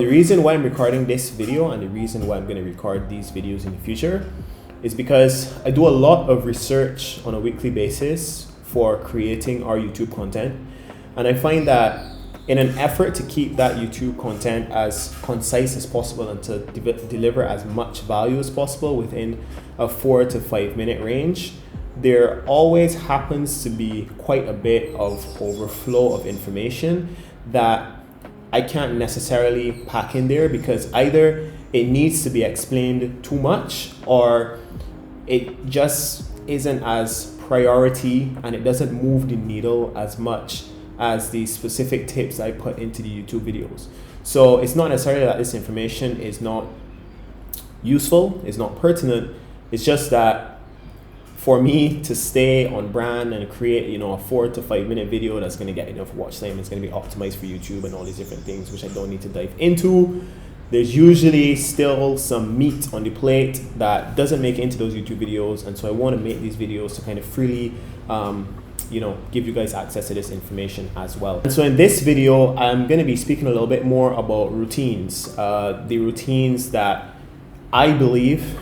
reason why I'm recording this video and the reason why I'm going to record these videos in the future is because I do a lot of research on a weekly basis for creating our YouTube content. And I find that in an effort to keep that YouTube content as concise as possible and to deliver as much value as possible within a 4 to 5 minute range, there always happens to be quite a bit of overflow of information that I can't necessarily pack in there because either it needs to be explained too much or it just isn't as priority and it doesn't move the needle as much as the specific tips I put into the YouTube videos. So it's not necessarily that this information is not useful, it's not pertinent, it's just that for me to stay on brand and create, a 4 to 5 minute video that's going to get enough watch time, it's going to be optimized for YouTube and all these different things, which I don't need to dive into. There's usually still some meat on the plate that doesn't make it into those YouTube videos. And so I want to make these videos to kind of freely, give you guys access to this information as well. And so in this video, I'm going to be speaking a little bit more about routines, the routines that I believe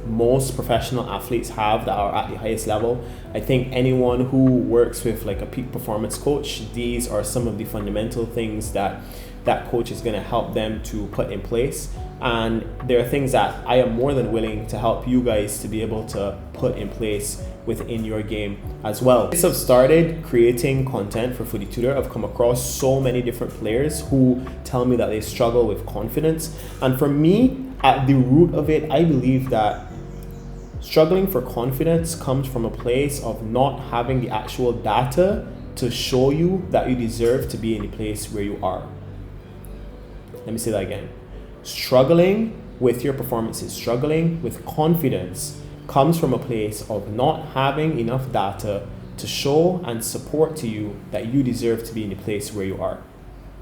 most professional athletes have that are at the highest level. I think anyone who works with like a peak performance coach, these are some of the fundamental things that coach is going to help them to put in place. And there are things that I am more than willing to help you guys to be able to put in place within your game as well. Since I've started creating content for Footytutor, I've come across so many different players who tell me that they struggle with confidence. And for me, at the root of it, I believe that struggling for confidence comes from a place of not having the actual data to show you that you deserve to be in the place where you are. Let me say that again. Struggling with your performances, struggling with confidence comes from a place of not having enough data to show and support to you that you deserve to be in the place where you are.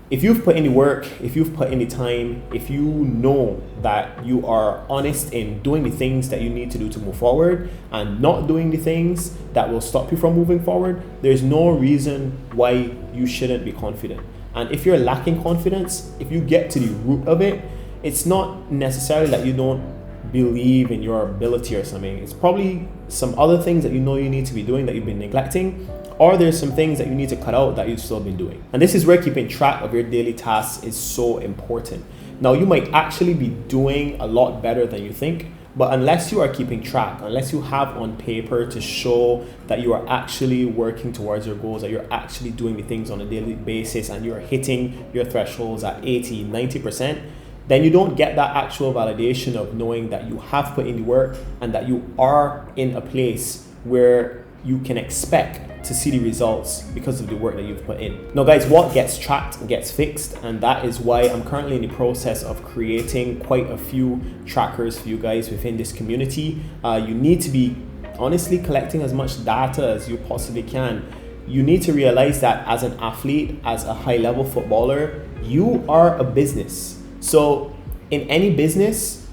If you've put in the work, if you've put in the time, if you know that you are honest in doing the things that you need to do to move forward and not doing the things that will stop you from moving forward, there's no reason why you shouldn't be confident. And if you're lacking confidence, if you get to the root of it, it's not necessarily that you don't believe in your ability or something. It's probably some other things that you know you need to be doing that you've been neglecting, or there's some things that you need to cut out that you've still been doing. And this is where keeping track of your daily tasks is so important. Now, you might actually be doing a lot better than you think, but unless you are keeping track, unless you have on paper to show that you are actually working towards your goals, that you're actually doing the things on a daily basis and you're hitting your thresholds at 80, 90%, then you don't get that actual validation of knowing that you have put in the work and that you are in a place where you can expect to see the results because of the work that you've put in. Now guys, what gets tracked gets fixed, and that is why I'm currently in the process of creating quite a few trackers for you guys within this community. You need to be honestly collecting as much data as you possibly can. You need to realize that as an athlete, as a high-level footballer, you are a business. So in any business,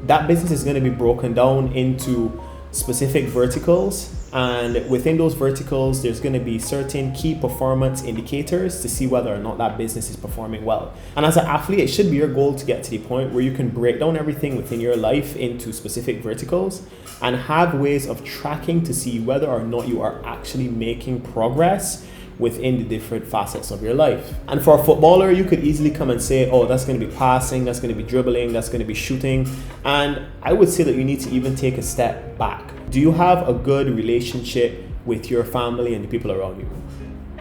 that business is going to be broken down into specific verticals, and within those verticals there's going to be certain key performance indicators to see whether or not that business is performing well. And as an athlete, it should be your goal to get to the point where you can break down everything within your life into specific verticals and have ways of tracking to see whether or not you are actually making progress within the different facets of your life. And for a footballer, you could easily come and say, oh, that's going to be passing, that's going to be dribbling, that's going to be shooting. And I would say that you need to even take a step back. Do you have a good relationship with your family and the people around you?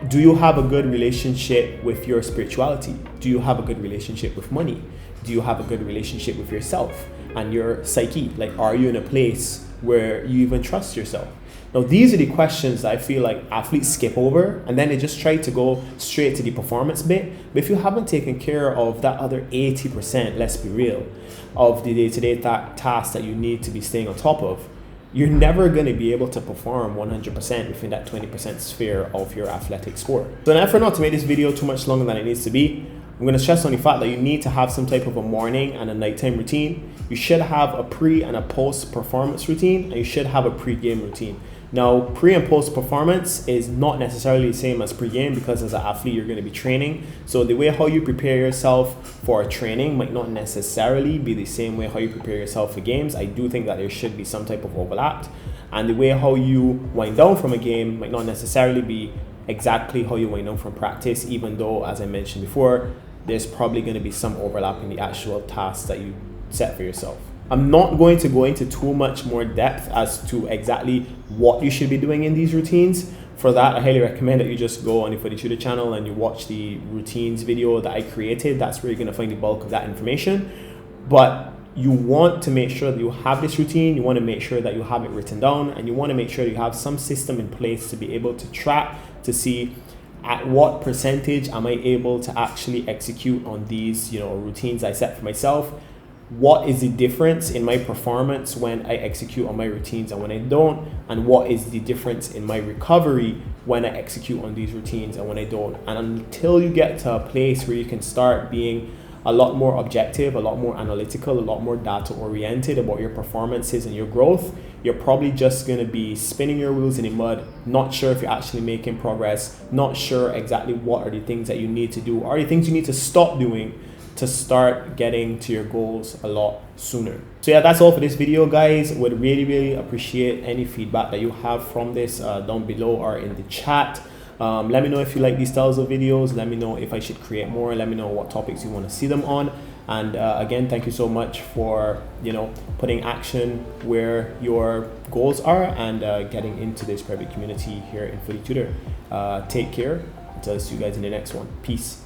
Do you have a good relationship with your spirituality? Do you have a good relationship with money? Do you have a good relationship with yourself and your psyche? Like, are you in a place where you even trust yourself? Now, these are the questions that I feel like athletes skip over, and then they just try to go straight to the performance bit. But if you haven't taken care of that other 80%, let's be real, of the day-to-day tasks that you need to be staying on top of, you're never going to be able to perform 100% within that 20% sphere of your athletic score. So in an effort not to make this video too much longer than it needs to be, I'm going to stress on the fact that you need to have some type of a morning and a nighttime routine. You should have a pre and a post performance routine, and you should have a pre-game routine. Now, pre and post performance is not necessarily the same as pre-game, because as an athlete, you're going to be training. So the way how you prepare yourself for training might not necessarily be the same way how you prepare yourself for games. I do think that there should be some type of overlap. And the way how you wind down from a game might not necessarily be exactly how you wind down from practice, even though, as I mentioned before, there's probably going to be some overlap in the actual tasks that you set for yourself. I'm not going to go into too much more depth as to exactly what you should be doing in these routines. For that, I highly recommend that you just go on the Footytutor channel and you watch the routines video that I created. That's where you're going to find the bulk of that information. But you want to make sure that you have this routine, you want to make sure that you have it written down, and you want to make sure that you have some system in place to be able to track, to see at what percentage am I able to actually execute on these, routines I set for myself. What is the difference in my performance when I execute on my routines and when I don't? And what is the difference in my recovery when I execute on these routines and when I don't? And until you get to a place where you can start being a lot more objective, a lot more analytical, a lot more data oriented about your performances and your growth, you're probably just going to be spinning your wheels in the mud, not sure if you're actually making progress, not sure exactly what are the things that you need to do, or the things you need to stop doing to start getting to your goals a lot sooner. So yeah, that's all for this video, guys. Would really appreciate any feedback that you have from this down below or in the chat. Let me know if you like these styles of videos. Let me know if I should create more. Let me know what topics you want to see them on. And again, thank you so much for putting action where your goals are and getting into this private community here in Footytutor. Take care. Until I see you guys in the next one. Peace.